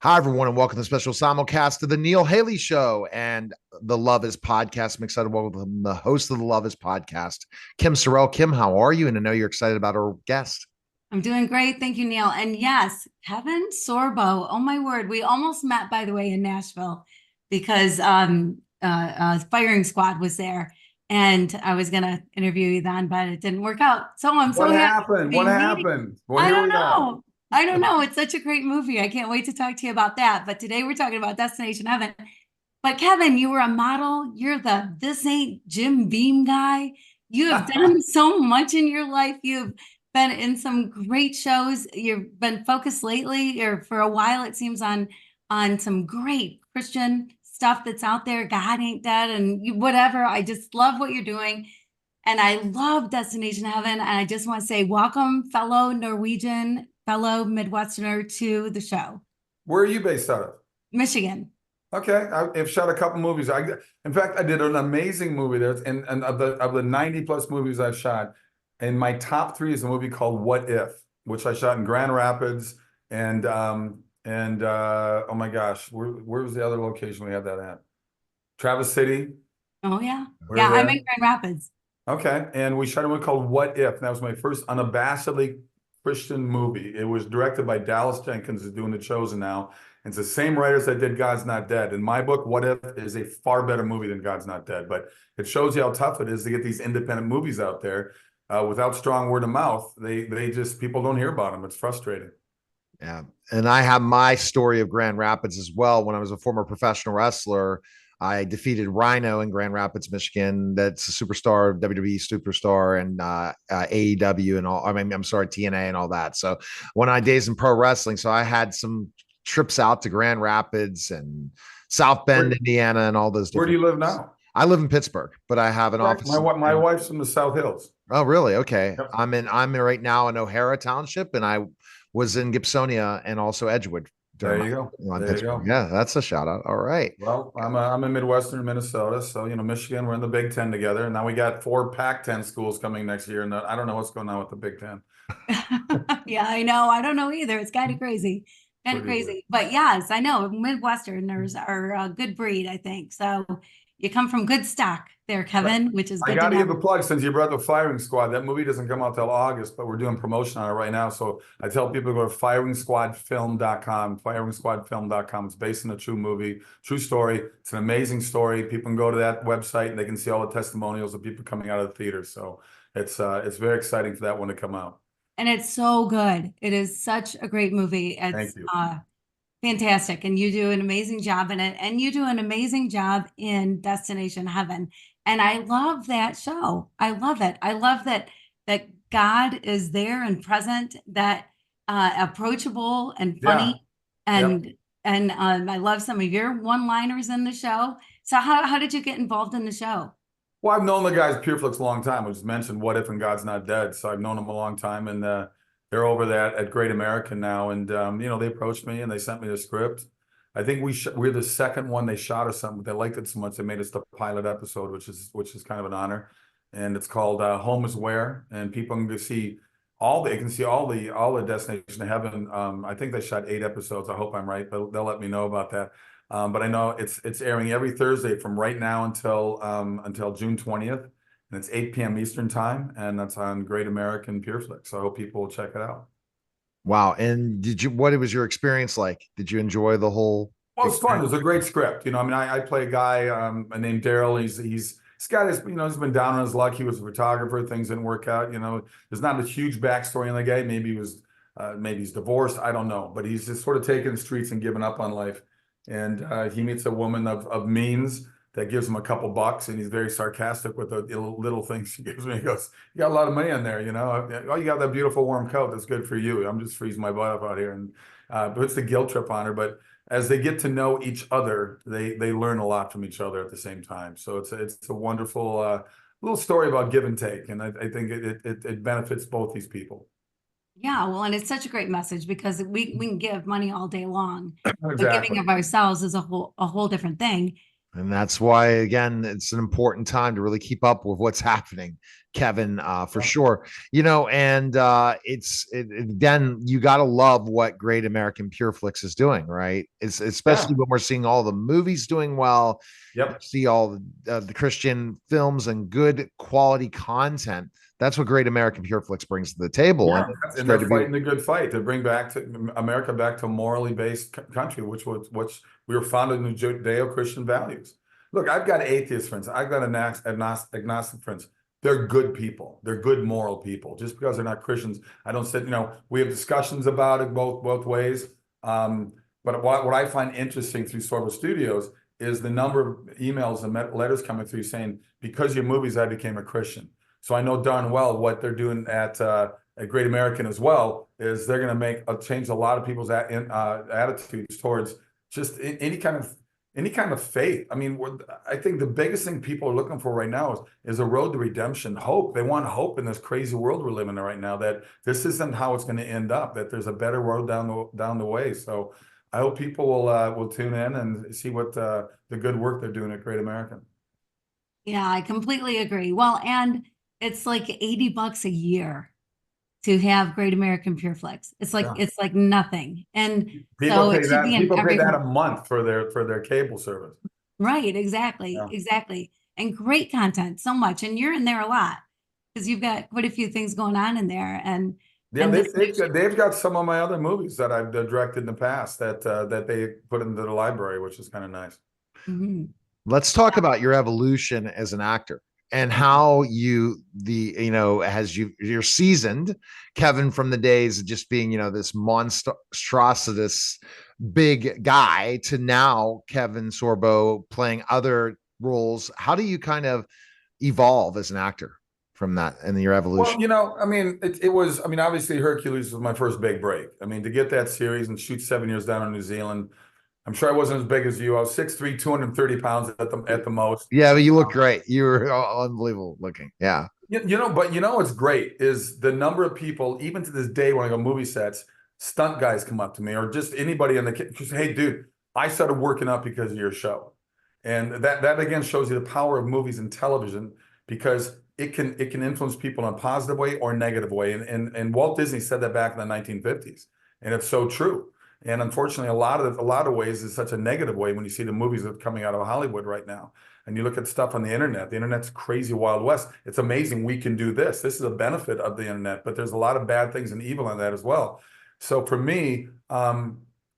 Hi, everyone, and welcome to the special simulcast of the Neil Haley Show and the Love Is Podcast. I'm excited to welcome the host of the Love Is Podcast, Kim Sorrelle. Kim, how are you? And I know you're excited about our guest. I'm doing great. Thank you, Neil. And yes, Kevin Sorbo. Oh my word. We almost met, by the way, in Nashville because firing squad was there. And I was gonna interview you then, but it didn't work out. So I'm so What happy to happened? What be meeting. happened? Well, I here don't we are. know. I don't know. It's such a great movie. I can't wait to talk to you about that. But today we're talking about Destination Heaven. But Kevin, you were a model. You're the this ain't Jim Beam guy. You have done so much in your life. You've been in some great shows. You've been focused lately, or for a while, it seems, on some great Christian stuff that's out there. God ain't dead, and whatever. I just love what you're doing, and I love Destination Heaven. And I just want to say, welcome, fellow Norwegian, fellow Midwesterner, to the show. Where are you based out of? Michigan. Okay, I've shot a couple movies. In fact, I did an amazing movie there, and of the 90 plus movies I've shot, and my top three is a movie called What If, which I shot in Grand Rapids, and oh my gosh, where was the other location we had that at? Traverse City. Oh yeah, We yeah. were I'm there. in Grand Rapids. Okay, and we shot a movie called What If, and that was my first unabashedly Christian movie. It was directed by Dallas Jenkins, who's doing The Chosen now. It's the same writers that did God's Not Dead. In my book, What If is a far better movie than God's Not Dead, but it shows you how tough it is to get these independent movies out there without strong word of mouth. They just, people don't hear about them. It's frustrating. Yeah. And I have my story of Grand Rapids as well. When I was a former professional wrestler, I defeated Rhino in Grand Rapids, Michigan. That's a superstar, WWE superstar, and AEW and all. I mean, I'm sorry, TNA and all that. So when I days in pro wrestling, so I had some trips out to Grand Rapids and South Bend, Where, Indiana, and all those where do different you live places. now? I live in Pittsburgh, but I have an Right. office My in. wife's from the South Hills. Oh, really? Okay. Yep. I'm right now in O'Hara Township, and I was in Gibsonia and also Edgewood during There my you go. time in There you Pittsburgh. go. Yeah, that's a shout out. All right. Well, I'm in Midwestern Minnesota, so Michigan, we're in the Big Ten together, and now we got 4 Pac-10 schools coming next year, and I don't know what's going on with the Big Ten. Yeah, I know. I don't know either. It's kind of crazy. Kind of Pretty weird. crazy. But yes, I know. Midwesterners are a good breed, I think. So you come from good stock there, Right. Kevin, which is I good to got to give a know. plug since you brought the Firing Squad. That movie doesn't come out till August, but we're doing promotion on it right now. So I tell people to go to firingsquadfilm.com, firingsquadfilm.com. It's based on a true movie, true story. It's an amazing story. People can go to that website and they can see all the testimonials of people coming out of the theater. So it's very exciting for that one to come out. And it's so good. It is such a great movie. Thank It's you. fantastic. And you do an amazing job in it. And you do an amazing job in Destination Heaven. And I love that show. I love it. I love that God is there and present, that approachable and Yeah. funny. Yep. And I love some of your one-liners in the show. So how did you get involved in the show? Well, I've known the guys PureFlix a long time. I just mentioned What If and God's Not Dead. So I've known them a long time, and they're over that at Great American now. And they approached me and they sent me the script. I think we're the second one they shot or something. But they liked it so much they made us the pilot episode, which is kind of an honor. And it's called Home Is Where, and people can see all the Destination Heaven. I think they shot 8 episodes. I hope I'm right, but they'll let me know about that. But I know it's airing every Thursday from right now until June 20th, and it's 8 p.m. Eastern time, and that's on Great American PureFlix. So I hope people will check it out. Wow. And what was your experience like? Did you enjoy the whole Well, it's fun. experience? There's a great script. I mean, I play a guy named Daryl. He's this guy is he's been down on his luck. He was a photographer. Things didn't work out. There's not a huge backstory on the guy. Maybe he's divorced. I don't know, but he's just sort of taken the streets and given up on life. And he meets a woman of means that gives him a couple bucks, and he's very sarcastic with the little things she gives me. He goes, "You got a lot of money in there, Oh, you got that beautiful warm coat. That's good for you. I'm just freezing my butt up out here." And puts the guilt trip on her. But as they get to know each other, they learn a lot from each other at the same time. So it's a wonderful little story about give and take, and I think it benefits both these people. Yeah, well, and it's such a great message because we can give money all day long, but Exactly. giving of ourselves is a whole different thing. And that's why, again, it's an important time to really keep up with what's happening, Kevin, for Yeah. sure. And again, you got to love what Great American Pureflix is doing, right? It's especially Yeah. when we're seeing all the movies doing well, you Yep. see all the Christian films and good quality content. That's what Great American Pureflix brings to the table, and Yeah, it's and great they're to be. fighting the good fight to bring back to America back to a morally based country, which we were founded in Judeo-Christian values. Look, I've got atheist friends, I've got agnostic friends. They're good people. They're good moral people. Just because they're not Christians, I don't sit. We have discussions about it both ways. But what I find interesting through Sorbo Studios is the number of emails and letters coming through saying, because your movies, I became a Christian. So I know darn well what they're doing at Great American as well is they're going to change a lot of people's attitudes towards just any kind of faith. I mean, I think the biggest thing people are looking for right now is a road to redemption, hope. They want hope in this crazy world we're living in right now, that this isn't how it's going to end up, that there's a better road down the way. So I hope people will tune in and see what the good work they're doing at Great American. Yeah, I completely agree. Well, and it's like $80 a year to have Great American Pure Flix. Yeah. It's like nothing. And People so it pay should that. be in People pay every that a home. month for their cable service. Right, exactly. Yeah, Exactly. And great content, so much. And you're in there a lot because you've got quite a few things going on in there. yeah. And They've this they've nation. got, they've got some of my other movies that I've directed in the past that they put into the library, which is kind of nice. Mhm. Let's talk about your evolution as an actor and how you're seasoned, Kevin, from the days of just being, this monstrous big guy to now Kevin Sorbo playing other roles. How do you kind of evolve as an actor from that and your Well, evolution? I mean, it was. I mean, obviously, Hercules was my first big break. I mean, to get that series and shoot 7 years down in New Zealand, I'm sure I wasn't as big as you. I was 6'3", 230 pounds at the most. Yeah, but you look great. You were unbelievable looking. Yeah. But what's great is the number of people, even to this day, when I go movie sets, stunt guys come up to me, or just anybody in the say, "Hey, dude, I started working out because of your show," and that again shows you the power of movies and television, because it can influence people in a positive way or negative way. And Walt Disney said that back in the 1950s, and it's so true. And unfortunately, a lot of ways is such a negative way when you see the movies that are coming out of Hollywood right now. And you look at stuff on the internet. The internet's crazy Wild West. It's amazing we can do this. This is a benefit of the internet, but there's a lot of bad things and evil in that as well. So for me,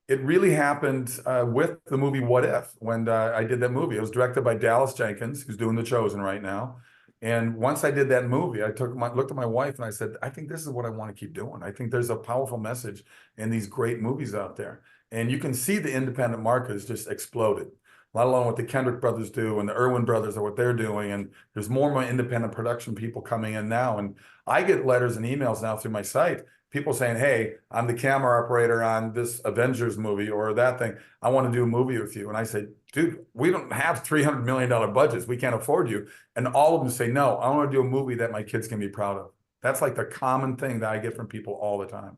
it really happened with the movie What If, when I did that movie. It was directed by Dallas Jenkins, who's doing The Chosen right now. And once I did that movie, I looked at my wife and I said, I think this is what I want to keep doing. I think there's a powerful message in these great movies out there. And you can see the independent market has just exploded, let alone what the Kendrick brothers do and the Irwin brothers are what they're doing. And there's more and more independent production people coming in now. And I get letters and emails now through my site, people saying, hey, I'm the camera operator on this Avengers movie or that thing. I want to do a movie with you. And I say, dude, we don't have $300 million budgets. We can't afford you. And all of them say, no, I want to do a movie that my kids can be proud of. That's like the common thing that I get from people all the time.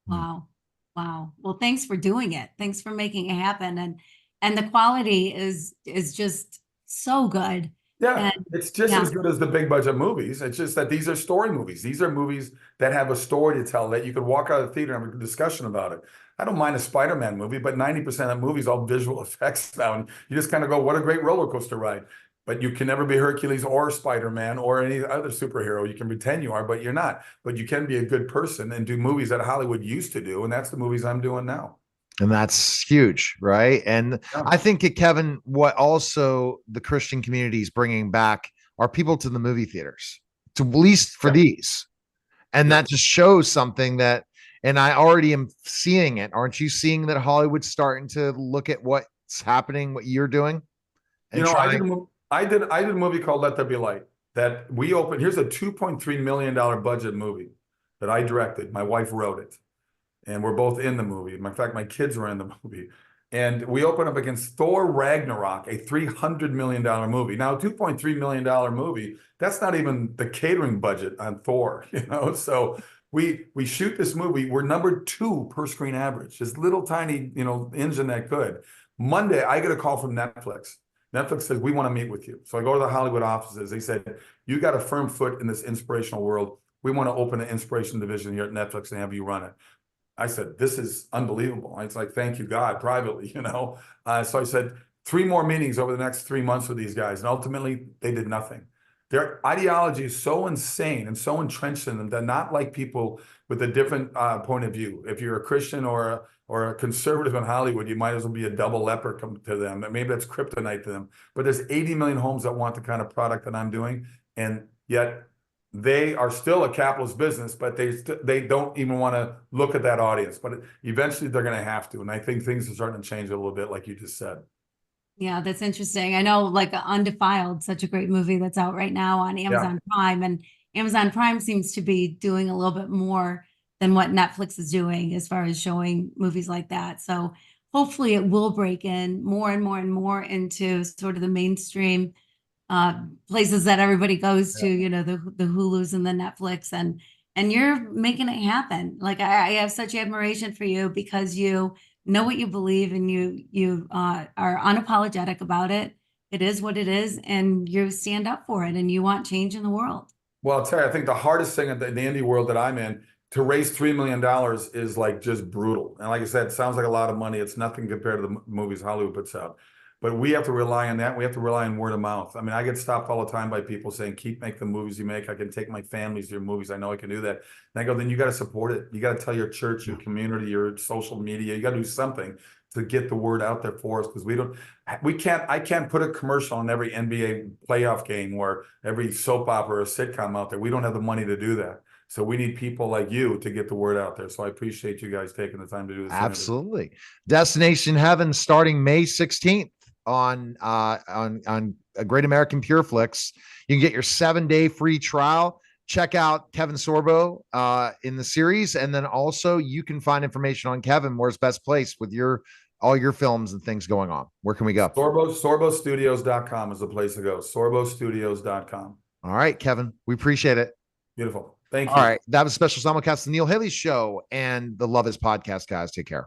Wow. Wow. Well, thanks for doing it. Thanks for making it happen. And the quality is just so good. Yeah, And it's just yeah. as good as the big budget movies. It's just that these are story movies. These are movies that have a story to tell, that you could walk out of the theater and have a discussion about it. I don't mind a Spider-Man movie, but 90% of movies all visual effects now. And you just kind of go, what a great roller coaster ride. But you can never be Hercules or Spider-Man or any other superhero. You can pretend you are, but you're not. But you can be a good person and do movies that Hollywood used to do. And that's the movies I'm doing now. And that's huge, right? And Yeah. I think, Kevin, what also the Christian community is bringing back are people to the movie theaters, to at least for Yep. these. And Yep. that just shows something that, and I already am seeing it. Aren't you seeing that Hollywood's starting to look at what's happening, what you're doing, and I did trying? a movie called Let There Be Light that we opened. Here's a $2.3 million budget movie that I directed. My wife wrote it, and we're both in the movie. In fact, my kids were in the movie. And we open up against Thor Ragnarok, a $300 million movie. Now, a $2.3 million movie, that's not even the catering budget on Thor, So we shoot this movie. We're #2 per screen average, this little tiny, engine that could. Monday, I get a call from Netflix. Netflix says, we want to meet with you. So I go to the Hollywood offices. They said, you got a firm foot in this inspirational world. We want to open an inspiration division here at Netflix and have you run it. I said, this is unbelievable. It's like, thank you, God, privately, you know? So I said, 3 more meetings over the next 3 months with these guys. And ultimately, they did nothing. Their ideology is so insane and so entrenched in them. They're not like people with a different point of view. If you're a Christian or a conservative in Hollywood, you might as well be a double leper to them. Maybe that's kryptonite to them. But there's 80 million homes that want the kind of product that I'm doing. And yet they are still a capitalist business, but they don't even want to look at that audience. But eventually they're going to have to. And I think things are starting to change a little bit, like you just said. Yeah, that's interesting. I know, like Undefiled, such a great movie that's out right now on Amazon Prime, and Amazon Prime seems to be doing a little bit more than what Netflix is doing as far as showing movies like that. So hopefully it will break in more and more and more into sort of the mainstream places that everybody goes to, you know, the Hulus and the Netflix, and you're making it happen. Like I have such admiration for you because you know what you believe, and you are unapologetic about it. It is what it is, and you stand up for it, and you want change in the world. Well, I'll tell you, I think the hardest thing in the indie world that I'm in, to raise $3 million is like just brutal. And like I said, it sounds like a lot of money. It's nothing compared to the movies Hollywood puts out. But we have to rely on that. We have to rely on word of mouth. I mean, I get stopped all the time by people saying, keep making the movies you make. I can take my families to your movies. I know I can do that. And I go, then you got to support it. You got to tell your church, your community, your social media. You got to do something to get the word out there for us, because I can't put a commercial on every NBA playoff game or every soap opera or sitcom out there. We don't have the money to do that. So we need people like you to get the word out there. So I appreciate you guys taking the time to do this. Absolutely. Interview. Destination Heaven starting May 16th on a Great American Pureflix. You can get your 7-day free trial. Check out Kevin Sorbo in the series, and then also you can find information on Kevin, where's best place with all your films and things going on. Where can we go? SorboStudios.com is the place to go. SorboStudios.com. All right, Kevin, we appreciate it. Beautiful. Thank you. All right, that was a special simulcast of the Neil Haley Show and the Love Is podcast, guys. Take care.